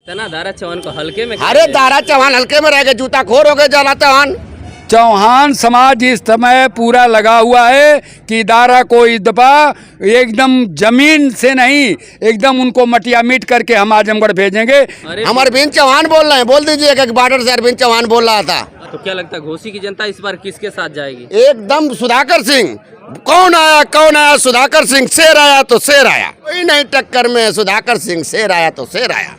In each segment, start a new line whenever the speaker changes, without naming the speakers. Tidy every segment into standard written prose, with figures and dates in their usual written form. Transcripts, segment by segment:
तना दारा चौहान को हल्के में,
अरे दारा चौहान हल्के में रह गए, जूता खोर हो गए जला चौहान।
चौहान समाज इस समय पूरा लगा हुआ है कि दारा को इस दफा एकदम जमीन से नहीं, एकदम उनको मटिया मीट करके हम आजमगढ़ भेजेंगे।
हम अरविंद चौहान बोल रहे हैं, बोल दीजिए कि बॉर्डर से अरविंद चौहान बोल रहा था।
तो क्या लगता है घोसी की जनता इस बार किसके साथ जाएगी?
एकदम सुधाकर सिंह। कौन आया सुधाकर सिंह। शेर आया तो शेर आया, कोई नहीं टक्कर में। सुधाकर सिंह शेर आया तो शेर आया।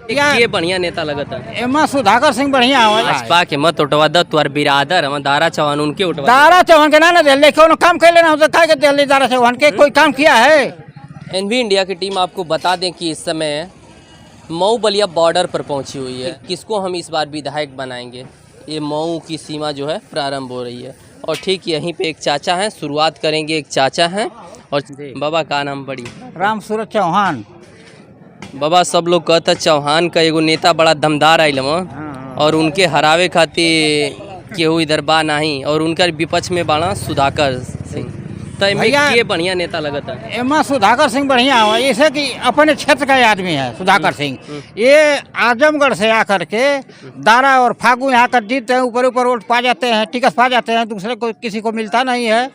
ये बढ़िया नेता लगता है।
एमा सुधाकर सिंह बढ़िया है।
भाजपा के मत उठवा दो, तुअर बिरादर हम दारा चौहान उनके उठवा।
दारा चौहान के ना दे लेकिन काम कर लेना होता है, दिल्ली दारा चौहान के कोई काम किया है?
एनवी इंडिया की टीम आपको बता दें कि इस समय मऊ बलिया बॉर्डर पर पहुंची हुई है। किसको हम इस बार विधायक बनाएंगे, ये मऊ की सीमा जो है प्रारंभ हो रही है। और ठीक यहीं पे एक चाचा हैं, शुरुआत करेंगे। एक चाचा हैं और बाबा का नाम बड़ी
राम सूरत चौहान।
बाबा सब लोग कहता चौहान का एगो नेता बड़ा दमदार आइल और उनके हरावे खातिर केहू इधर बा नहीं, और उनका विपक्ष में बाड़ा सुधाकर सिंह। तो ये बढ़िया नेता लगता है।
एमा सुधाकर सिंह बढ़िया है, जैसे कि अपने क्षेत्र का आदमी है सुधाकर सिंह। ये आजमगढ़ से आकर के दारा और फागू यहाँ कर जीतते हैं, ऊपर ऊपर वोट पा जाते हैं, टिकट पा जाते हैं, दूसरे को किसी को मिलता नहीं है।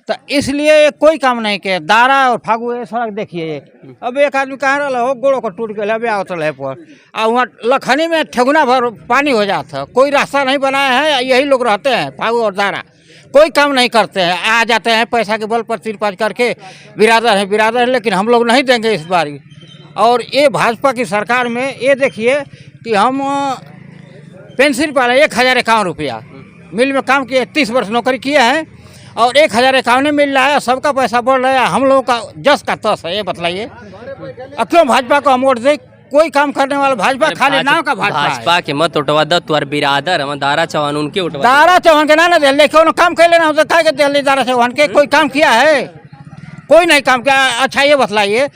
तो इसलिए कोई काम नहीं किया। दारा और फागू ये सड़क देखिए, अब एक आदमी कहाँ रहा हो, गोड़ों को टूट गया, अभी आवत है पर आ वहाँ लखनी में ठेगुना भर पानी हो जाता है। कोई रास्ता नहीं बनाया है, यही लोग रहते हैं फागू और दारा, कोई काम नहीं करते हैं। आ जाते हैं पैसा के बल पर तिरपाज करके, बिरादर है, लेकिन हम लोग नहीं देंगे इस बार। और ये भाजपा की सरकार में ये देखिए कि हम पेंशन पाले 1051 रुपया, मिल में काम किए, 30 वर्ष नौकरी किए हैं और 1051 मिल रहा है। सबका पैसा बढ़ रहा है, हम लोगों का जस का तस है। ये बताइए क्यों भाजपा को हम वोट दें? कोई काम करने वाला भाजपा खाली नाम का
भाजपा के मत उठवा दो, तुअर बिरादर हम दारा चौहान उनके उठवा।
दारा चौहान के ना दे लेकिन काम कर लेना होता है, दिल्ली दारा चौहान के कोई काम किया है? कोई नहीं काम किया। अच्छा ये बतलाइए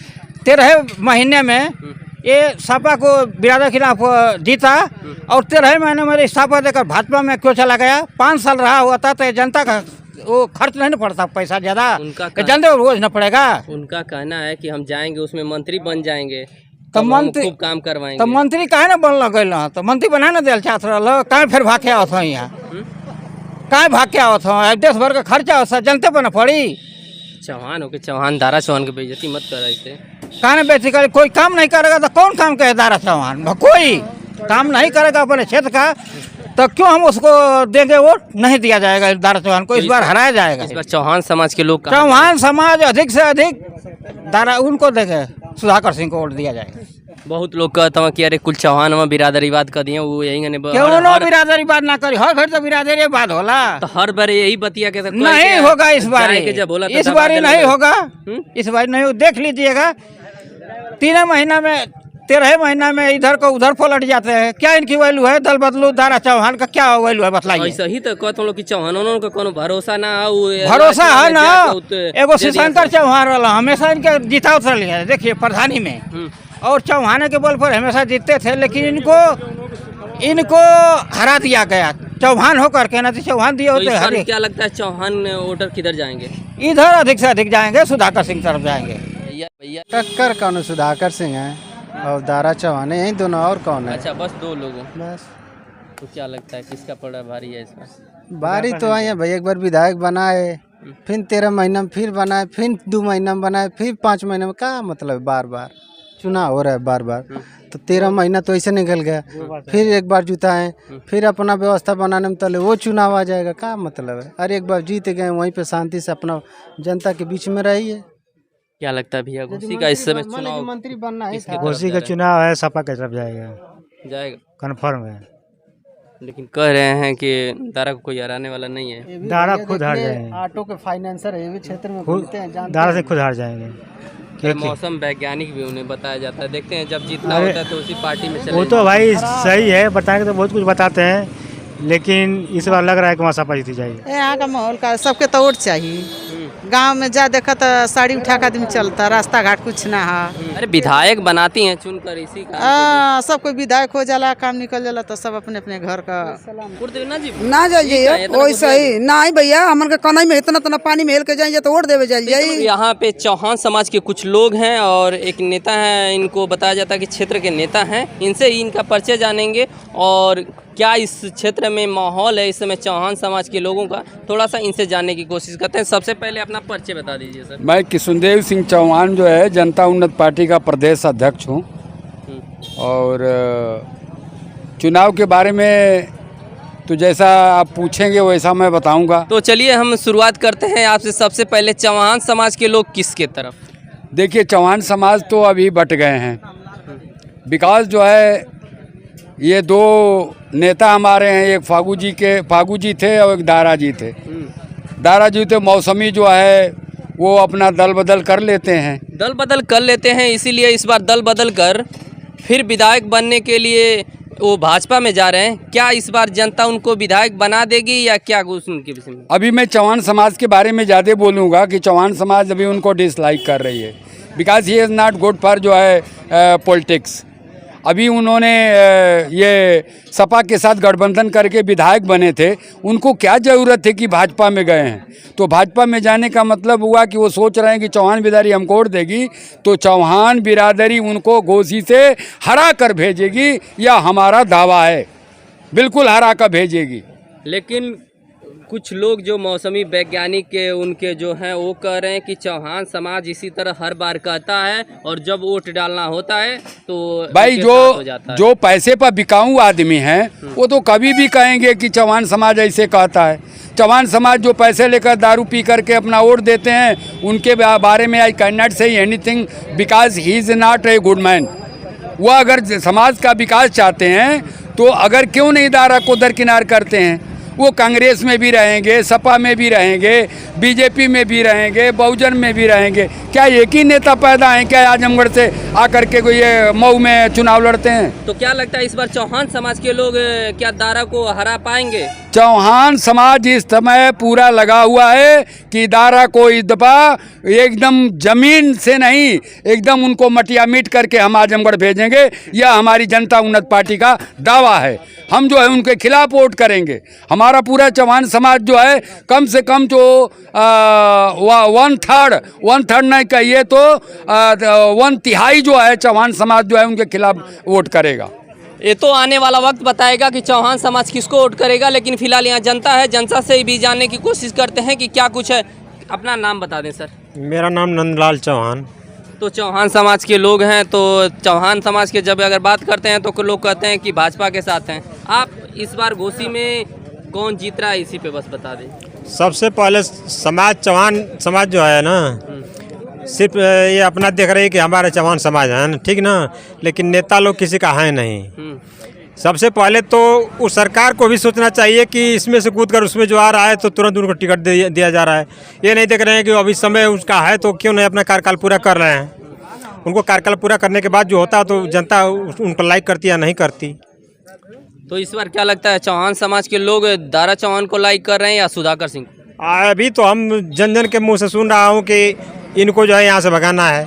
13 महीने में ये सपा को बिरादर के खिलाफ जीता और 13 महीने में इस्तीफा देकर भाजपा में क्यों चला गया? 5 साल रहा हुआ था तो जनता का वो खर्च नहीं पड़ता, पैसा ज्यादा जनता को रोज न पड़ेगा।
उनका कहना है कि हम जाएंगे उसमें मंत्री बन जाएंगे,
तो मंत्री
खूब काम करवाएंगे।
तो मंत्री काहे ना बन लगे? तो मंत्री बना ना दिल चाहत रहा, कहाँ फिर भाग के आवत हो? यहाँ कहाँ भाग के आवत हो? देश भर का खर्चा हो जनते पर न पड़ी।
चौहान हो के चौहान दारा चौहान की बेइज्जती मत कर रहे।
कहाँ बेइज्जती करे? कोई काम नहीं करेगा तो कौन काम करे? दारा चौहान कोई काम नहीं करेगा अपने क्षेत्र का, तो क्यों हम उसको देंगे? वोट नहीं दिया जाएगा दारा चौहान को, इस बार हराया जाएगा।
इस बार चौहान समाज के लोग,
चौहान समाज अधिक से अधिक दारा उनको देंगे, सुधाकर सिंह को वोट दिया जाएगा।
बहुत लोग कहते हैं कि अरे कुल चौहान में बिरादरीवाद कर दिए, वो यही
क्यों ना बिरादरीवाद ना करी? हर घर तो बिरादरीवाद होला,
तो हर बार यही बतिया के
नहीं होगा इस बार। इस बार नहीं होगा, इस बार नहीं। देख लीजिएगा 3 महीना में 13 महीना में इधर को उधर पलट जाते हैं। क्या इनकी वैल्यू है? दल बदलू दारा चौहान का क्या वैल्यू है बताइए?
ऐसा ही तो कहते लोग कि चौहानों का कोनो भरोसा ना हो।
भरोसा है ना। एगो शिवशंकर चौहान वाला हमेशा इनके जितावत रही है, देखिए प्रधानी में, और चौहान के बल पर हमेशा जीतते थे, लेकिन इनको हरा दिया गया चौहान होकर के ना। तो चौहान दिए होते।
क्या लगता है चौहान वोटर किधर जाएंगे?
इधर अधिक से अधिक जाएंगे, सुधाकर सिंह तरफ जाएंगे।
भैया
टक्कर कौन? सुधाकर सिंह है और दारा चौहान है, यही दोनों, और कौन है?
अच्छा बस 2 लोग
बस।
तो क्या लगता है किसका पड़ा भारी है इसका?
बारी तो आई है भाई, एक बार विधायक बनाए, फिर 13 महीना में फिर बनाए, फिर 2 महीना में बनाए, फिर 5 महीने में। क्या मतलब है? बार बार चुनाव हो रहा है बार बार, तो 13 महीना तो ऐसे निकल गया। फिर एक बार जुटाए, फिर अपना व्यवस्था बनाने में तले वो चुनाव आ जाएगा। क्या मतलब है? अरे एक बार जीत गए, वहीं पे शांति से अपना जनता के बीच में रहिए।
क्या लगता है भैया घोसी का इस समय चुनाव?
मंत्री बनना है,
घोसी का चुनाव है, सपा की तरफ जाएगा
कन्फर्म
है।
लेकिन कह रहे हैं कि दारा को कोई हराने वाला नहीं है।
दारा खुद हार जाएंगे।
ऑटो के फाइनेंसर है, क्षेत्र में घूमते हैं,
दारा से खुद हार जाएंगे।
मौसम वैज्ञानिक भी उन्हें बताया जाता है, देखते हैं जब जीतना होता है तो उसी पार्टी में चले।
वो तो भाई सही है, बताएंगे तो बहुत कुछ बताते हैं, लेकिन इस बार लग रहा है कि वहाँ सपा जीती जाएगी।
यहाँ का माहौल का सबके तो वोट चाहिए, गांव में जा देखा तो साड़ी उठा के आदमी चलता, रास्ता घाट कुछ ना है।
अरे विधायक बनाती हैं चुनकर इसी का
सब कोई विधायक हो जाला, काम निकल जाला तो सब अपने अपने घर का
ना जाइए वैसे ही नहीं भैया, हमन के कनाई में इतना पानी में हेल के जाइए तो वोट देवे जाइए।
यहाँ पे चौहान समाज के कुछ लोग हैं और एक नेता है, इनको बताया जाता है कि क्षेत्र के नेता हैं, इनसे इनका परिचय जानेंगे और क्या इस क्षेत्र में माहौल है इस समय चौहान समाज के लोगों का, थोड़ा सा इनसे जानने की कोशिश करते हैं। सबसे पहले अपना परिचय बता दीजिए सर।
मैं किशुनदेव सिंह चौहान जो है जनता उन्नत पार्टी का प्रदेश अध्यक्ष हूँ और चुनाव के बारे में तो जैसा आप पूछेंगे वैसा मैं बताऊंगा।
तो चलिए हम शुरुआत करते हैं आपसे। सबसे पहले चौहान समाज के लोग किसके तरफ?
देखिए चौहान समाज तो अभी बट गए हैं, विकास जो है ये दो नेता हमारे हैं, एक फागू जी थे और एक दारा जी थे। दारा जी तो मौसमी जो है वो अपना दल बदल कर लेते हैं,
इसीलिए इस बार दल बदल कर फिर विधायक बनने के लिए वो भाजपा में जा रहे हैं। क्या इस बार जनता उनको विधायक बना देगी या क्या कुछ उनके विषय में?
अभी मैं चौहान समाज के बारे में ज़्यादा बोलूँगा कि चौहान समाज अभी उनको डिसलाइक कर रही है, because he is not good for जो है पॉलिटिक्स। अभी उन्होंने ये सपा के साथ गठबंधन करके विधायक बने थे, उनको क्या ज़रूरत है कि भाजपा में गए हैं? तो भाजपा में जाने का मतलब हुआ कि वो सोच रहे हैं कि चौहान बिरादरी हमको वोट देगी तो चौहान बिरादरी उनको गोशी से हरा कर भेजेगी, या हमारा दावा है बिल्कुल हरा कर भेजेगी।
लेकिन कुछ लोग जो मौसमी वैज्ञानिक के उनके जो हैं वो कह रहे हैं कि चौहान समाज इसी तरह हर बार कहता है और जब वोट डालना होता है तो
भाई जो पैसे पर बिकाऊ आदमी हैं वो तो कभी भी कहेंगे कि चौहान समाज ऐसे कहता है। चौहान समाज जो पैसे लेकर दारू पी करके अपना वोट देते हैं उनके बारे में I can not say anything because he is not a good man. वह अगर समाज का विकास चाहते हैं तो अगर क्यों नहीं दारा को दरकिनार करते हैं? वो कांग्रेस में भी रहेंगे, सपा में भी रहेंगे, बीजेपी में भी रहेंगे, बहुजन में भी रहेंगे। क्या एक ही नेता पैदा हैं क्या आजमगढ़ से आकर के कोई ये मऊ में चुनाव लड़ते हैं?
तो क्या लगता है इस बार चौहान समाज के लोग क्या दारा को हरा पाएंगे?
चौहान समाज इस समय पूरा लगा हुआ है कि दारा को इस दफा एकदम जमीन से नहीं, एकदम उनको मटिया मीट करके हम आजमगढ़ भेजेंगे। यह हमारी जनता उन्नत पार्टी का दावा है। हम जो है उनके खिलाफ वोट करेंगे। हमारा पूरा चौहान समाज जो है कम से कम जो 1/3 नहीं कहिए तो 1/3 जो है चौहान समाज जो है उनके खिलाफ वोट करेगा।
ये तो आने वाला वक्त बताएगा कि चौहान समाज किसको वोट करेगा, लेकिन फिलहाल यहाँ जनता है, जनता से भी जानने की कोशिश करते हैं कि क्या कुछ है। अपना नाम बता दें सर।
मेरा नाम नंदलाल चौहान।
तो चौहान समाज के लोग हैं, तो चौहान समाज के जब अगर बात करते हैं तो लोग कहते हैं कि भाजपा के साथ हैं। आप इस बार घोसी में कौन जीत रहा है इसी पे बस बता दें।
सबसे पहले समाज चौहान समाज जो है ना, सिर्फ ये अपना देख रहे हैं कि हमारा चौहान समाज है ना, ठीक ना, लेकिन नेता लोग किसी का है नहीं। सबसे पहले तो उस सरकार को भी सोचना चाहिए कि इसमें से कूद कर उसमें जो आ रहा है तो तुरंत उनको टिकट दिया जा रहा है। ये नहीं देख रहे हैं कि अभी समय उसका है तो क्यों नहीं अपना कार्यकाल पूरा कर रहे हैं। उनको कार्यकाल पूरा करने के बाद जो होता है तो जनता उनको लाइक करती या नहीं करती।
तो इस बार क्या लगता है चौहान समाज के लोग दारा चौहान को लाइक कर रहे हैं या सुधाकर सिंह?
अभी तो हम जन जन के मुँह से सुन रहा हूँ कि इनको जो है यहाँ से भगाना है।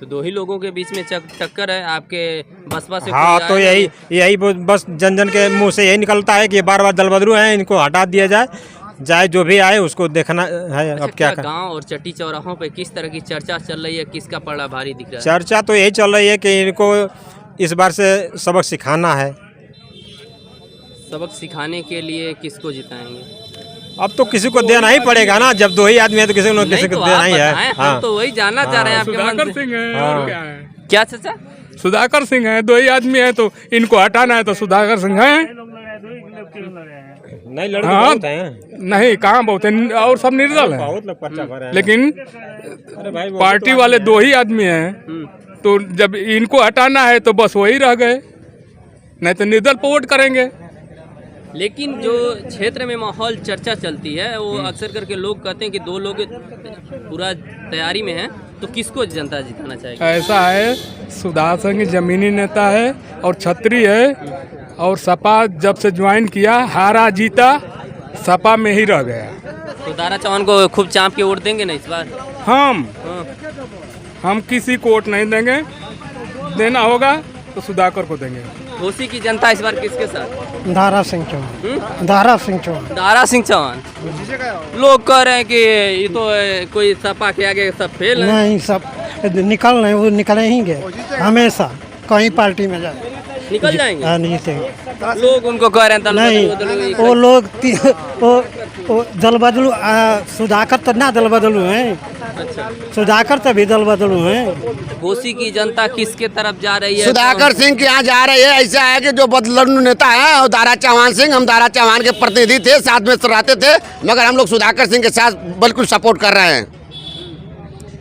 तो दो ही लोगों के बीच में टक्कर है आपके बसपा से?
हाँ, तो यही बस जन जन के मुंह से यही निकलता है कि ये बार दल बदलू हैं, इनको हटा दिया जाए जो भी आए उसको देखना है।
अच्छा,
अब क्या
गांव और चट्टी चौराहों पे किस तरह की चर्चा चल रही है, किसका पड़ा भारी दिख रहा है?
चर्चा तो यही चल रही है कि इनको इस बार से सबक सिखाना है।
सबक सिखाने के लिए किसको जिताएंगे?
अब तो किसी को देना ही पड़ेगा ना, जब दो ही आदमी है तो किसी को देना ही है।
हम तो वही जानना चाह रहे हैं आपके मन से।
सुधाकर सिंह है और क्या है?
क्या चाचा?
सुधाकर सिंह है, दो ही आदमी है तो इनको हटाना है तो सुधाकर सिंह है।
नहीं लड़के बहुत हैं।
नहीं कहाँ बहुत है, और सब निर्दल है।
बहुत लोग पर्चा भरे हैं।
लेकिन पार्टी वाले दो ही आदमी हैं तो जब इनको हटाना है तो बस वही रह गए, नहीं तो निर्दल पर वोट करेंगे।
लेकिन जो क्षेत्र में माहौल चर्चा चलती है वो अक्सर करके लोग कहते हैं कि दो लोग पूरा तैयारी में हैं, तो किसको जनता जिताना चाहेगी?
ऐसा है, सुधाकर सिंह जमीनी नेता है और छत्री है, और सपा जब से ज्वाइन किया हारा जीता सपा में ही रह गया।
तो तो दारा चौहान को खूब चाँप के वोट देंगे ना इस बार?
हम किसी को वोट नहीं देंगे, देना होगा तो सुधाकर को देंगे।
घोसी की जनता इस बार किसके साथ?
दारा सिंह चौहान। दारा सिंह चौहान।
दारा सिंह चौहान। लोग कह रहे हैं कि ये तो कोई सपा के आगे सब फेल है।
नहीं, सब निकल रहे, वो निकले ही गए हमेशा, कहीं पार्टी में जाए
निकल जाएंगे।
नहीं थे
लोग उनको कह रहे हैं दल
नहीं,
बदलू,
वो लोग वो दल बदलू, सुधाकर तो ना दल बदलू हैं।
अच्छा,
सुधाकर तो भी दल बदलू हैं।
घोसी की जनता किसके तरफ जा रही है?
सुधाकर सिंह के यहाँ जा रही है। ऐसा है कि जो बदलू नेता है और दारा चौहान सिंह, हम दारा चौहान के प्रतिनिधि थे, साथ में रहते थे, मगर हम लोग सुधाकर सिंह के साथ बिल्कुल सपोर्ट कर रहे हैं।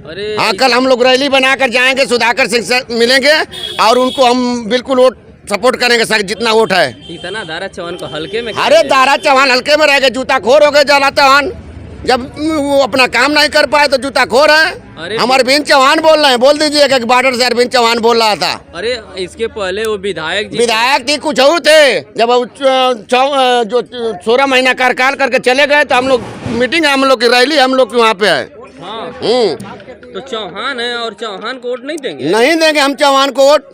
अरे
हाँ, कल हम लोग रैली बनाकर जाएंगे, सुधाकर सिंह से मिलेंगे और उनको हम बिल्कुल वोट सपोर्ट करेंगे सर, जितना वोट है।
इतना दारा चौहान को हल्के में?
अरे दारा चौहान हल्के में रह गए, जूता खोर हो गए दारा चौहान। जब वो अपना काम नहीं कर पाए तो जूता खोर है। हम अरविंद चौहान बोल रहे हैं, बोल दीजिएगा कि बॉर्डर से अरविंद चौहान बोल रहा था।
अरे इसके पहले वो विधायक
थी, कुछ और थे। जब जो 16 महीना कार्यकाल करके चले गए तो हम लोग मीटिंग है, हम लोग की रैली हम लोग वहाँ पे है।
हाँ। तो चौहान है और चौहान को वोट नहीं देंगे?
नहीं देंगे हम चौहान को वोट।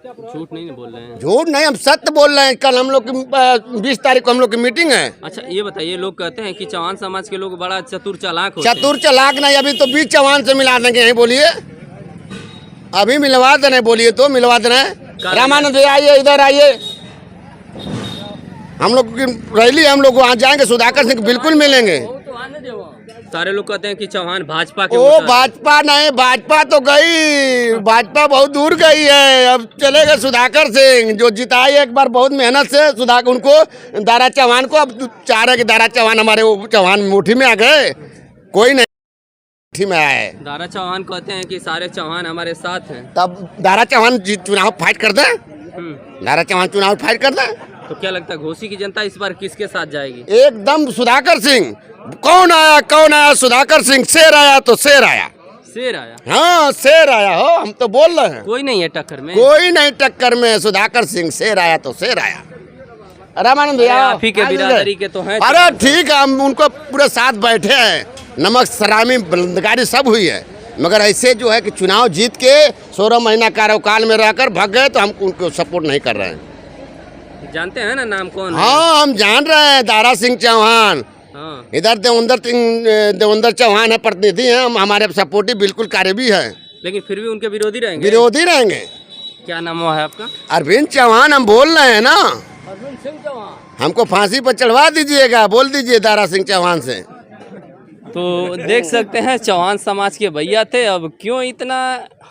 झूठ नहीं बोल रहे हैं?
झूठ नहीं, हम सत्य बोल रहे हैं। कल हम लोग की 20 तारीख को हम लोग की मीटिंग है।
अच्छा ये बताइए, लोग कहते हैं कि चौहान समाज के लोग बड़ा चतुर चालाक होते हैं।
चतुर चालाक नहीं, अभी तो 20 चौहान से मिला देंगे। यही बोलिए, अभी मिलवा देना, बोलिए तो मिलवा देना। रामानंद आइए, इधर आइए, हम लोग की रैली, हम लोग वहाँ जाएंगे, सुधाकर सिंह बिल्कुल मिलेंगे।
सारे लोग कहते हैं कि चौहान भाजपा के।
ओ भाजपा नहीं, भाजपा तो गई, भाजपा बहुत दूर गई है। अब चलेगा सुधाकर सिंह, जो जिताई एक बार बहुत मेहनत से सुधाकर, उनको दारा चौहान को। अब चाह रहे कि दारा चौहान हमारे वो चौहान मुट्ठी में आ गए, कोई नहीं मुट्ठी में आए।
दारा चौहान कहते हैं कि सारे चौहान हमारे साथ हैं।
तब दारा चौहान चुनाव फाइट कर दे, दारा चौहान चुनाव फाइट कर दे।
तो क्या लगता है घोसी की जनता इस बार किसके साथ जाएगी?
एकदम सुधाकर सिंह। कौन आया? सुधाकर सिंह। शेर आया तो शेर आया।
शेर आया?
हाँ, शेर आया हो, हम तो बोल रहे हैं।
कोई नहीं है टक्कर में?
कोई नहीं टक्कर में, सुधाकर सिंह। शेर आया तो शेर आया। रामानंद भैया
आप ही के बिरादरी के तो हैं।
अरे ठीक है, हम उनको पूरे साथ बैठे हैं, नमक सलामी बुलंदगारी सब हुई है, मगर ऐसे जो है कि चुनाव जीत के 16 महीना कार्यकाल में रहकर भाग गए तो हम उनको सपोर्ट नहीं कर रहे हैं।
जानते हैं ना नाम कौन है?
हाँ, हम जान रहे हैं, दारा सिंह चौहान।
हाँ।
इधर देवेंद्र चौहान है, प्रतिनिधि हैं, हम हमारे सपोर्टिव बिल्कुल कार्य भी है,
लेकिन फिर भी उनके विरोधी रहेंगे?
विरोधी रहेंगे।
क्या नाम है आपका?
अरविंद चौहान हम बोल रहे हैं ना।
अरविंद सिंह चौहान।
हमको फांसी पर चढ़वा दीजिएगा, बोल दीजिए दारा सिंह चौहान से।
तो देख सकते हैं चौहान समाज के भैया थे। अब क्यों इतना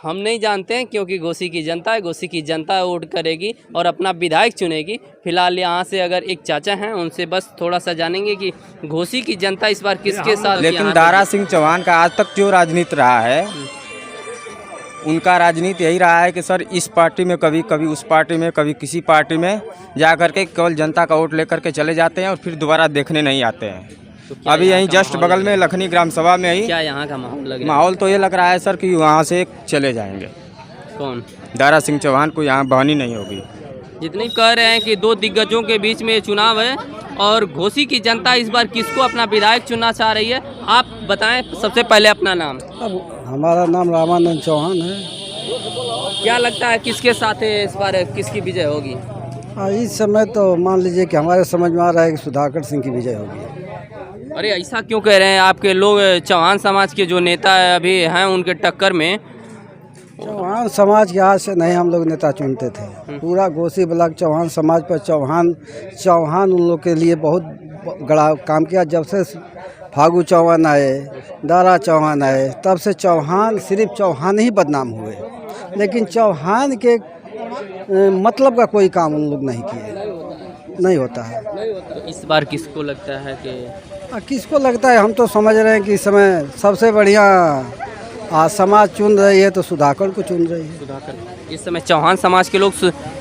हम नहीं जानते हैं, क्योंकि घोसी की जनता है, घोसी की जनता वोट करेगी और अपना विधायक चुनेगी। फिलहाल यहाँ से अगर एक चाचा हैं, उनसे बस थोड़ा सा जानेंगे कि घोसी की जनता इस बार किसके साथ।
लेकिन दारा सिंह चौहान का आज तक जो राजनीति रहा है, उनका राजनीति यही रहा है कि सर इस पार्टी में, कभी कभी उस पार्टी में, कभी किसी पार्टी में जा करके केवल जनता का वोट लेकर के चले जाते हैं और फिर दोबारा देखने नहीं आते हैं।
तो
अभी यहीं जस्ट बगल में लखनी ग्राम सभा में ही
क्या यहाँ का माहौल लग रहा है?
माहौल तो ये लग रहा है सर कि वहाँ से चले जाएंगे।
कौन?
दारा सिंह चौहान को यहाँ बहानी नहीं होगी।
जितने कह रहे हैं कि दो दिग्गजों के बीच में चुनाव है और घोसी की जनता इस बार किसको अपना विधायक चुनना चाह रही है, आप बताएं सबसे पहले अपना नाम।
अब हमारा नाम रामानंद चौहान है।
क्या लगता है किसके साथ है इस बार, किसकी विजय होगी?
इस समय तो मान लीजिए कि हमारे समझ में आ रहा है कि सुधाकर सिंह की विजय होगी।
अरे ऐसा क्यों कह रहे हैं? आपके लोग चौहान समाज के जो नेता अभी हैं उनके टक्कर में।
चौहान समाज के आज से नहीं हम लोग नेता चुनते थे, पूरा घोसी ब्लॉक चौहान समाज पर चौहान उन लोग के लिए बहुत बड़ा काम किया। जब से फागू चौहान आए, दारा चौहान आए, तब से चौहान, सिर्फ चौहान ही बदनाम हुए, लेकिन चौहान के मतलब का कोई काम उन लोग नहीं किए, नहीं होता है।
तो इस बार किसको लगता है कि
किसको लगता है? हम तो समझ रहे हैं कि इस समय सबसे बढ़िया समाज चुन रही है तो सुधाकर को चुन रही है।
सुधाकर इस समय चौहान समाज के लोग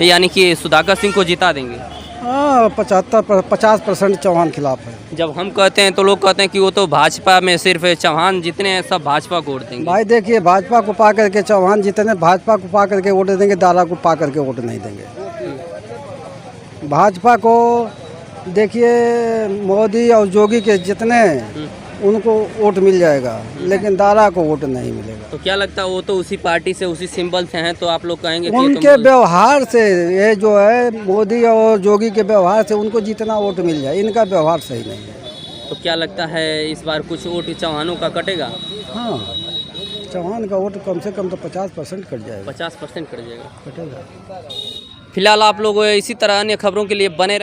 यानी कि सुधाकर सिंह को जिता देंगे?
हाँ, 50% चौहान खिलाफ है।
जब हम कहते हैं तो लोग कहते हैं कि वो तो भाजपा में सिर्फ चौहान जितने हैं सब भाजपा को वोट देंगे।
भाई देखिए, भाजपा को पा करके चौहान जितने भाजपा को पा करके वोट देंगे, दारा को पा करके वोट नहीं देंगे। भाजपा को देखिए मोदी और योगी के जितने उनको वोट मिल जाएगा, लेकिन दारा को वोट नहीं मिलेगा।
तो क्या लगता है वो तो उसी पार्टी से उसी सिंबल से हैं, तो आप लोग कहेंगे कि ये तो
उनके व्यवहार से, ये जो है मोदी और योगी के व्यवहार से उनको जितना वोट मिल जाए, इनका व्यवहार सही नहीं है।
तो क्या लगता है इस बार कुछ वोट चौहानों का कटेगा?
हाँ, चौहान का वोट कम से कम तो 50% कट जाएगा।
50% कट जाएगा।
कटेगा।
फिलहाल आप लोग इसी तरह अन्य खबरों के लिए बने